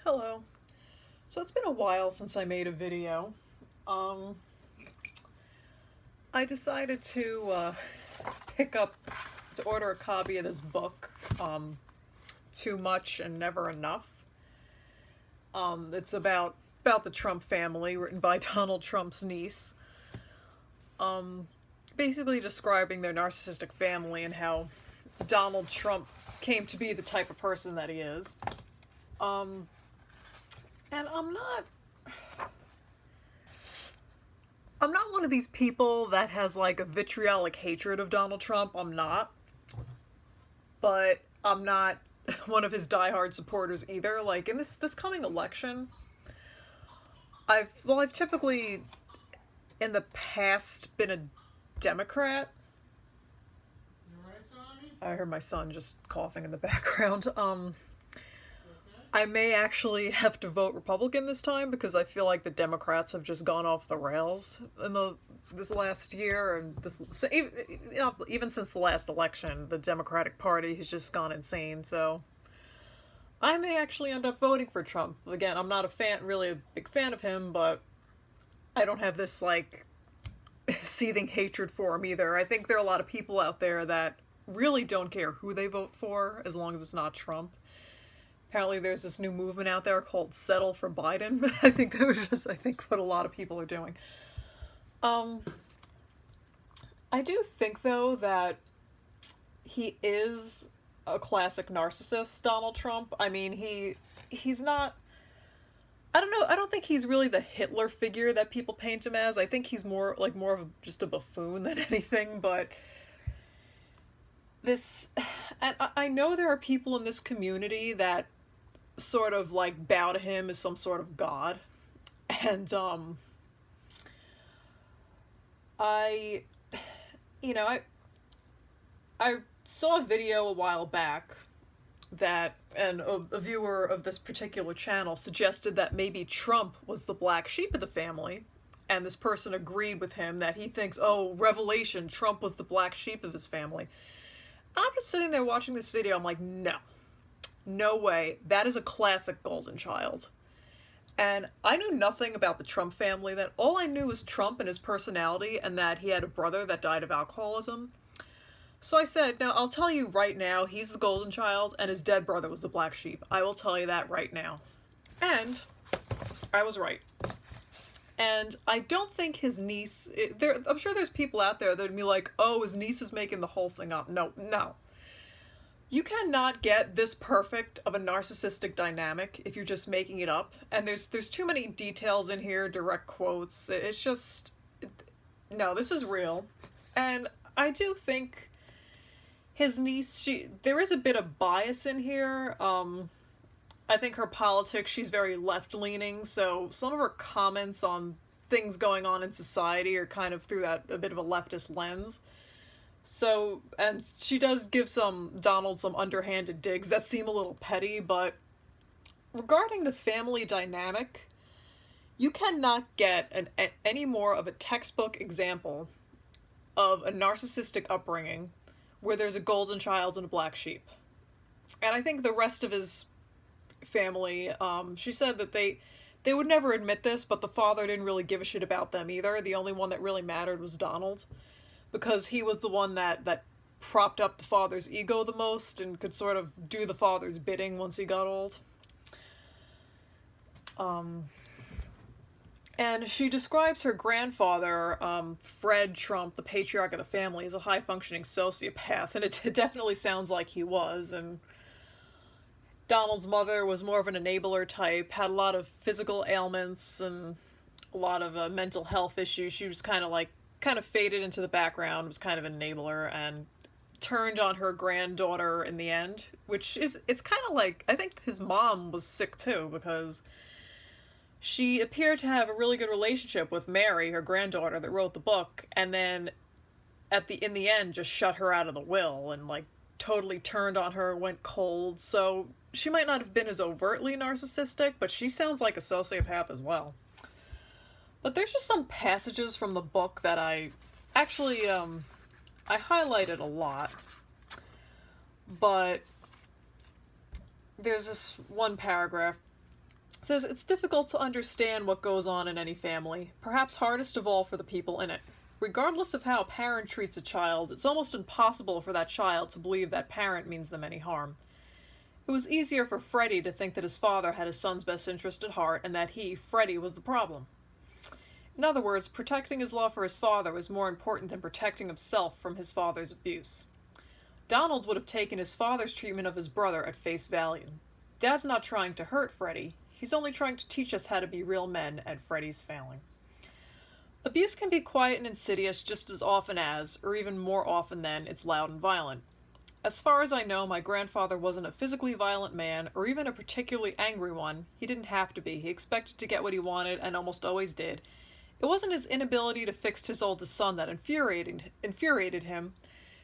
Hello. So it's been a while since I made a video. Um, I decided to pick up, to order a copy of this book, Too Much and Never Enough. It's about the Trump family, written by Donald Trump's niece. Um, Basically describing their narcissistic family and how Donald Trump came to be the type of person that he is. Um, and I'm not one of these people that has like a vitriolic hatred of Donald Trump. I'm not. But I'm not one of his diehard supporters either. Like in this coming election, I've typically in the past been a Democrat. I heard my son just coughing in the background. I may actually have to vote Republican this time because I feel like the Democrats have just gone off the rails in this last year, and even since the last election, the Democratic Party has just gone insane. So I may actually end up voting for Trump again. I'm not really a big fan of him, but I don't have this like seething hatred for him either. I think there are a lot of people out there that really don't care who they vote for as long as it's not Trump. Apparently there's this new movement out there called Settle for Biden. I think what a lot of people are doing. Um I do think though that he is a classic narcissist, Donald Trump. I mean, he's not, I don't know, I don't think he's really the Hitler figure that people paint him as. I think he's more of just a buffoon than anything, but this and I know there are people in this community that sort of like bow to him as some sort of god. And I you know, I saw a video a while back that and a viewer of this particular channel suggested that maybe Trump was the black sheep of the family, and this person agreed with him that he thinks, oh, revelation, Trump was the black sheep of his family. I'm just sitting there watching this video, I'm like, no way. That is a classic golden child. And I knew nothing about the Trump family. That all I knew was Trump and his personality, and that he had a brother that died of alcoholism. So I said, now I'll tell you right now, he's the golden child, and his dead brother was the black sheep. I will tell you that right now. And I was right. And I don't think his niece, I'm sure there's people out there that would be like, oh, his niece is making the whole thing up. No. You cannot get this perfect of a narcissistic dynamic if you're just making it up. And there's too many details in here, direct quotes. It's just, no, this is real. And I do think his niece, there is a bit of bias in here. I think her politics, she's very left-leaning, so some of her comments on things going on in society are kind of through that a bit of a leftist lens. So, and she does give Donald some underhanded digs that seem a little petty, but regarding the family dynamic, you cannot get any more of a textbook example of a narcissistic upbringing where there's a golden child and a black sheep. And I think the rest of his family, she said that they would never admit this, but the father didn't really give a shit about them either. The only one that really mattered was Donald, because he was the one that propped up the father's ego the most and could sort of do the father's bidding once he got old. And she describes her grandfather, Fred Trump, the patriarch of the family, as a high-functioning sociopath, and it definitely sounds like he was. And Donald's mother was more of an enabler type, had a lot of physical ailments and a lot of mental health issues. She was kind of faded into the background, was kind of an enabler, and turned on her granddaughter in the end, it's kind of like, I think his mom was sick too, because she appeared to have a really good relationship with Mary, her granddaughter that wrote the book, and then in the end just shut her out of the will and like totally turned on her, went cold. So she might not have been as overtly narcissistic, but she sounds like a sociopath as well. But there's just some passages from the book that I actually I highlighted a lot. But there's this one paragraph It says, it's difficult to understand what goes on in any family, perhaps hardest of all for the people in it. Regardless of how a parent treats a child, it's almost impossible for that child to believe that parent means them any harm. It was easier for Freddie to think that his father had his son's best interest at heart and that he, Freddie, was the problem. In other words, protecting his love for his father was more important than protecting himself from his father's abuse. Donald would have taken his father's treatment of his brother at face value. Dad's not trying to hurt Freddie, he's only trying to teach us how to be real men, and Freddie's failing. Abuse can be quiet and insidious just as often as, or even more often than, it's loud and violent. As far as I know, my grandfather wasn't a physically violent man, or even a particularly angry one. He didn't have to be. He expected to get what he wanted, and almost always did. It wasn't his inability to fix his oldest son that infuriated him.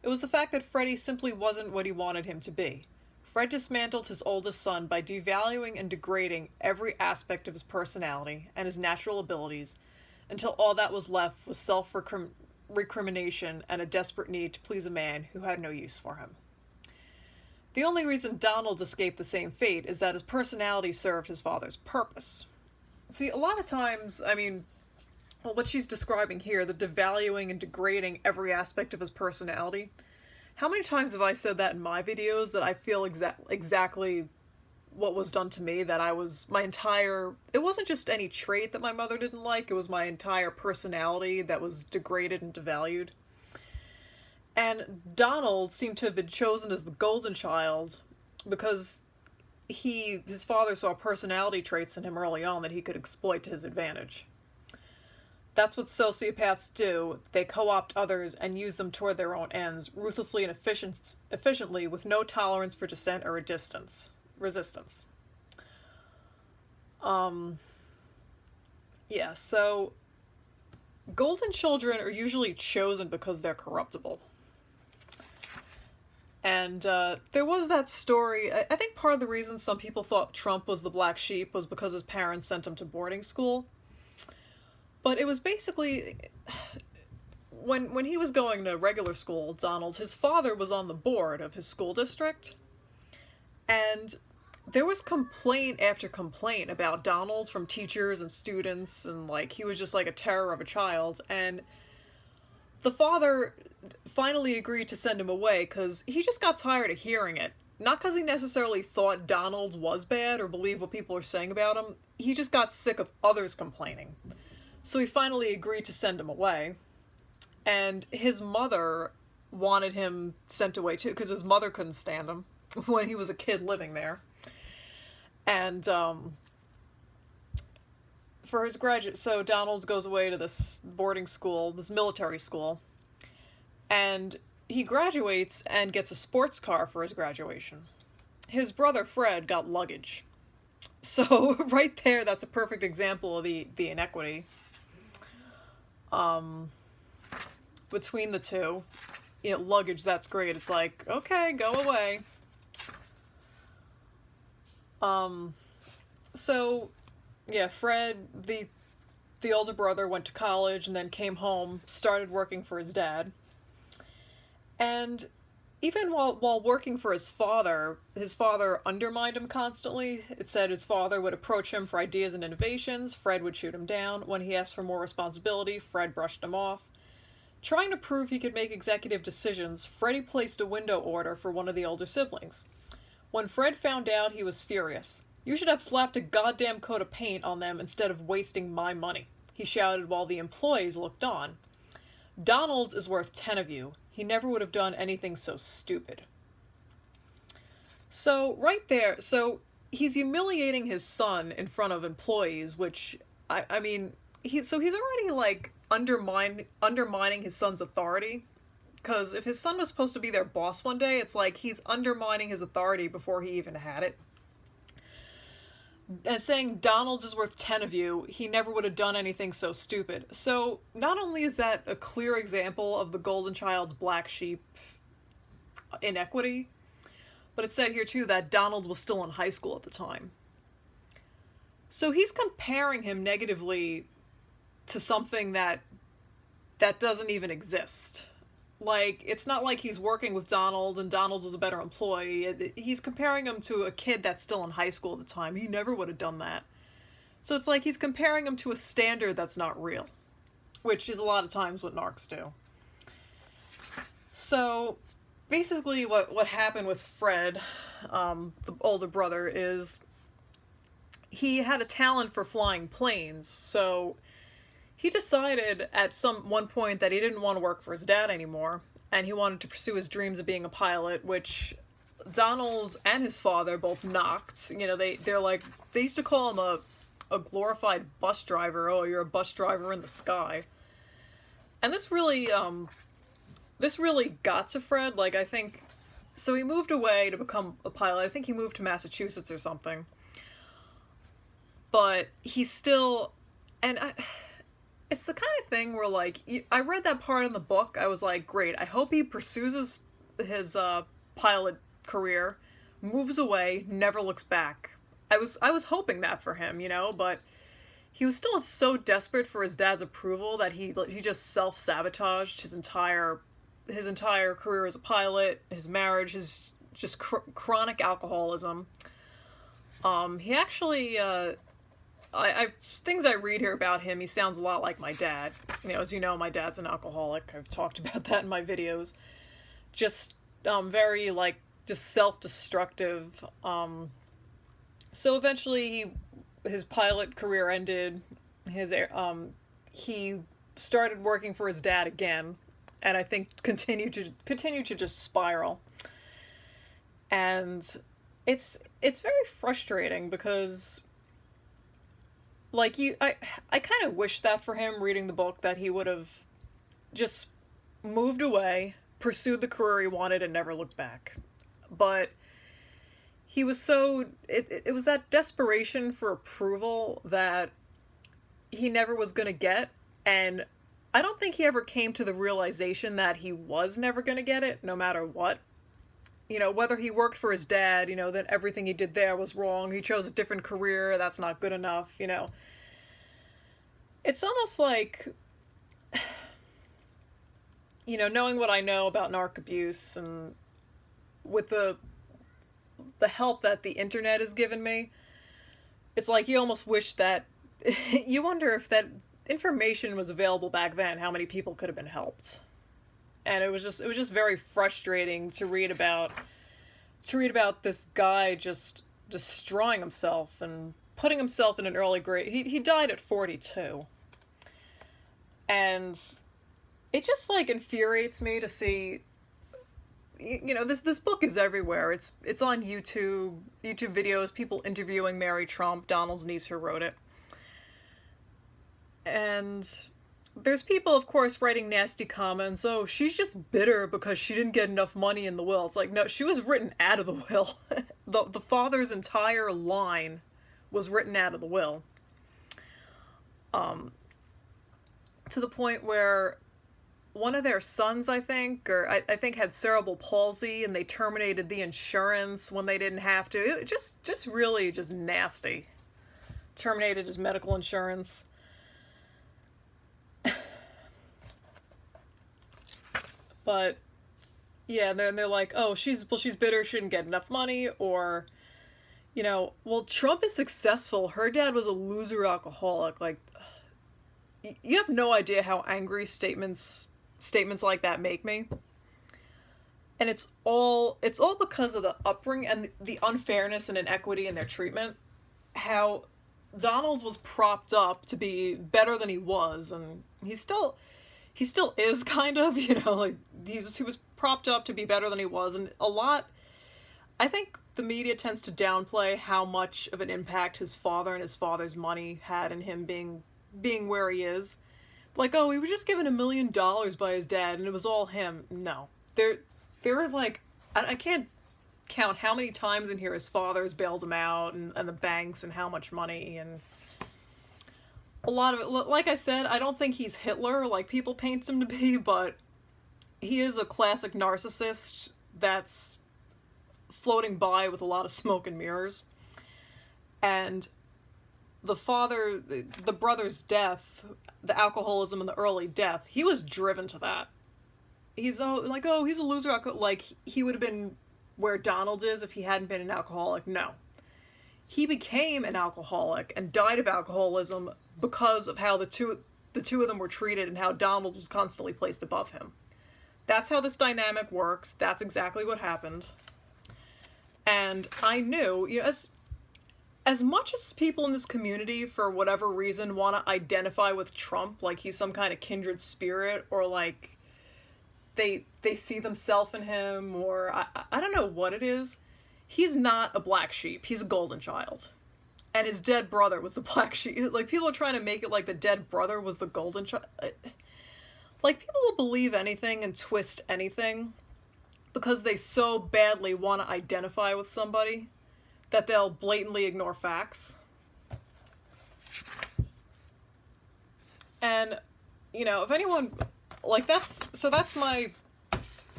It was the fact that Freddie simply wasn't what he wanted him to be. Fred dismantled his oldest son by devaluing and degrading every aspect of his personality and his natural abilities, until all that was left was self-recrimination and a desperate need to please a man who had no use for him. The only reason Donald escaped the same fate is that his personality served his father's purpose. See, a lot of times, what she's describing here, the devaluing and degrading every aspect of his personality, how many times have I said that in my videos, that I feel exactly what was done to me, that it wasn't just any trait that my mother didn't like, it was my entire personality that was degraded and devalued. And Donald seemed to have been chosen as the golden child because his father saw personality traits in him early on that he could exploit to his advantage. That's what sociopaths do. They co-opt others and use them toward their own ends, ruthlessly and efficiently, with no tolerance for dissent or resistance. So golden children are usually chosen because they're corruptible. And there was that story, I think part of the reason some people thought Trump was the black sheep was because his parents sent him to boarding school. But it was basically, when he was going to regular school, Donald, his father was on the board of his school district. And there was complaint after complaint about Donald from teachers and students, and he was just like a terror of a child. And the father finally agreed to send him away because he just got tired of hearing it. Not because he necessarily thought Donald was bad or believed what people are saying about him. He just got sick of others complaining. So he finally agreed to send him away. And his mother wanted him sent away too, because his mother couldn't stand him when he was a kid living there. And for his so Donald goes away to this boarding school, this military school, and he graduates and gets a sports car for his graduation. His brother Fred got luggage. So right there, that's a perfect example of the inequity between the two. Luggage, that's great. It's like, okay, go away. Fred, the older brother, went to college and then came home, started working for his dad. And even while working for his father undermined him constantly. It said his father would approach him for ideas and innovations. Fred would shoot him down. When he asked for more responsibility, Fred brushed him off. Trying to prove he could make executive decisions, Freddie placed a window order for one of the older siblings. When Fred found out, he was furious. "You should have slapped a goddamn coat of paint on them instead of wasting my money," he shouted while the employees looked on. "Donald is worth 10 of you. He never would have done anything so stupid." So, right there, he's humiliating his son in front of employees, which, he's already, undermining his son's authority. Because if his son was supposed to be their boss one day, it's like he's undermining his authority before he even had it. And saying Donald is worth 10 of you, he never would have done anything so stupid. So not only is that a clear example of the golden child's black sheep inequity, but it said here too that Donald was still in high school at the time. So he's comparing him negatively to something that doesn't even exist. It's not like he's working with Donald and Donald was a better employee. He's comparing him to a kid that's still in high school at the time. He never would have done that. So it's like he's comparing him to a standard that's not real, which is a lot of times what narcs do. So basically what happened with Fred, the older brother, is he had a talent for flying planes. So he decided at one point that he didn't want to work for his dad anymore, and he wanted to pursue his dreams of being a pilot, which Donald and his father both knocked. You know, they used to call him a glorified bus driver. Oh, you're a bus driver in the sky. And this really got to Fred. Like, I think, so he moved away to become a pilot. I think he moved to Massachusetts or something. But he's still, it's the kind of thing where, like, I read that part in the book. I was like, great. I hope he pursues his pilot career, moves away, never looks back. I was hoping that for him, you know, but he was still so desperate for his dad's approval that he just self-sabotaged his entire career as a pilot, his marriage, his just chronic alcoholism. He actually, things I read here about him, he sounds a lot like my dad. You know, as you know, my dad's an alcoholic. I've talked about that in my videos. Just very, like, just self-destructive. So eventually his pilot career ended. He started working for his dad again, and I think continued to just spiral. And it's very frustrating because, like, I kind of wish that for him, reading the book, that he would have just moved away, pursued the career he wanted, and never looked back. But he was so, it was that desperation for approval that he never was going to get, and I don't think he ever came to the realization that he was never going to get it, no matter what. You know, whether he worked for his dad, you know, that everything he did there was wrong, he chose a different career, that's not good enough, you know. It's almost like, you know, knowing what I know about narc abuse, and with the help that the internet has given me, it's like you almost wish that, you wonder if that information was available back then, how many people could have been helped. And it was just very frustrating to read about this guy just destroying himself and putting himself in an early grave. He died at 42. And it just, like, infuriates me to see, you know, this book is everywhere. It's on YouTube videos, people interviewing Mary Trump, Donald's niece who wrote it. And there's people, of course, writing nasty comments. Oh, she's just bitter because she didn't get enough money in the will. It's like, no, she was written out of the will. The father's entire line was written out of the will. To the point where one of their sons, I think, had cerebral palsy, and they terminated the insurance when they didn't have to. It just really just nasty. Terminated his medical insurance. But yeah, then they're like, oh, she's bitter, she didn't get enough money, or, you know, well, Trump is successful, her dad was a loser alcoholic. Like, you have no idea how angry statements like that make me. And it's all because of the upbringing and the unfairness and inequity in their treatment. How Donald was propped up to be better than he was, and he still is, kind of, you know, like, he was propped up to be better than he was, and I think the media tends to downplay how much of an impact his father and his father's money had in him being where he is. Like, oh, he was just given $1 million by his dad, and it was all him. No. There are, like, I can't count how many times in here his father's bailed him out, and the banks, and how much money, and a lot of it. Like I said, I don't think he's Hitler like people paint him to be, but he is a classic narcissist that's floating by with a lot of smoke and mirrors. And the brother's death, the alcoholism and the early death, he was driven to that. He's like, oh, he's a loser. Like, he would have been where Donald is if he hadn't been an alcoholic. No. he became an alcoholic and died of alcoholism because of how the two of them were treated and how Donald was constantly placed above him. That's how this dynamic works. That's exactly what happened. And I knew, you know, as much as people in this community, for whatever reason, want to identify with Trump, like he's some kind of kindred spirit, or like they see themselves in him, or I don't know what it is. He's not a black sheep. He's a golden child. And his dead brother was the black sheep. Like, people are trying to make it like the dead brother was the golden child. Like, people will believe anything and twist anything because they so badly want to identify with somebody that they'll blatantly ignore facts. And, you know, if anyone, like, that's my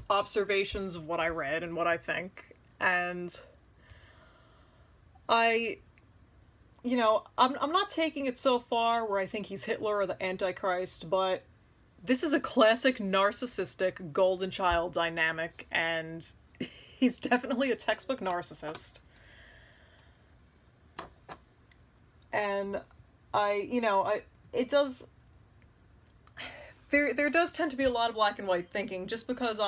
observations of what I read and what I think. And you know, I'm not taking it so far where I think he's Hitler or the Antichrist, but this is a classic narcissistic golden child dynamic, and he's definitely a textbook narcissist. And it does, there does tend to be a lot of black and white thinking. Just because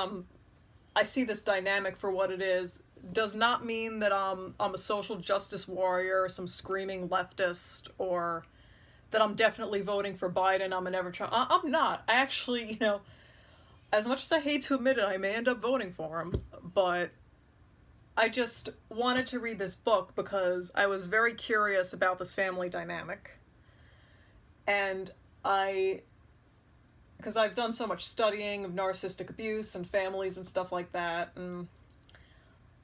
I see this dynamic for what it is does not mean that I'm a social justice warrior or some screaming leftist, or that I'm definitely voting for Biden. I'm not. I actually, you know, as much as I hate to admit it, I may end up voting for him, but I just wanted to read this book because I was very curious about this family dynamic. And because I've done so much studying of narcissistic abuse and families and stuff like that, and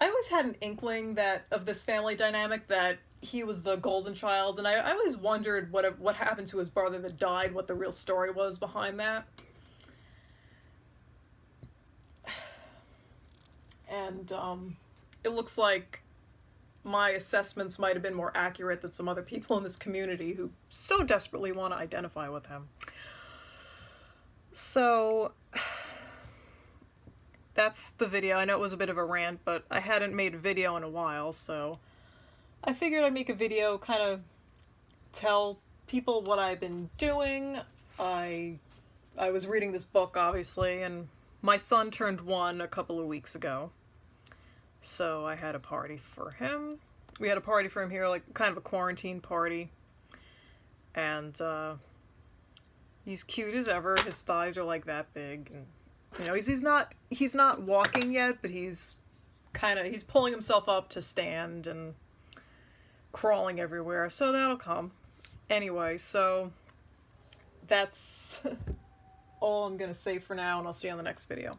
I always had an inkling of this family dynamic, that he was the golden child, and I always wondered what happened to his brother that died, what the real story was behind that. And it looks like my assessments might have been more accurate than some other people in this community who so desperately want to identify with him. So that's the video. I know it was a bit of a rant, but I hadn't made a video in a while, so I figured I'd make a video, kind of tell people what I've been doing. I was reading this book, obviously, and my son turned 1 a couple of weeks ago, so I had a party for him. We had a party for him here, like kind of a quarantine party, and he's cute as ever. His thighs are like that big, and you know, he's not walking yet, but he's pulling himself up to stand and crawling everywhere, so that'll come. Anyway, so that's all I'm gonna say for now, and I'll see you on the next video.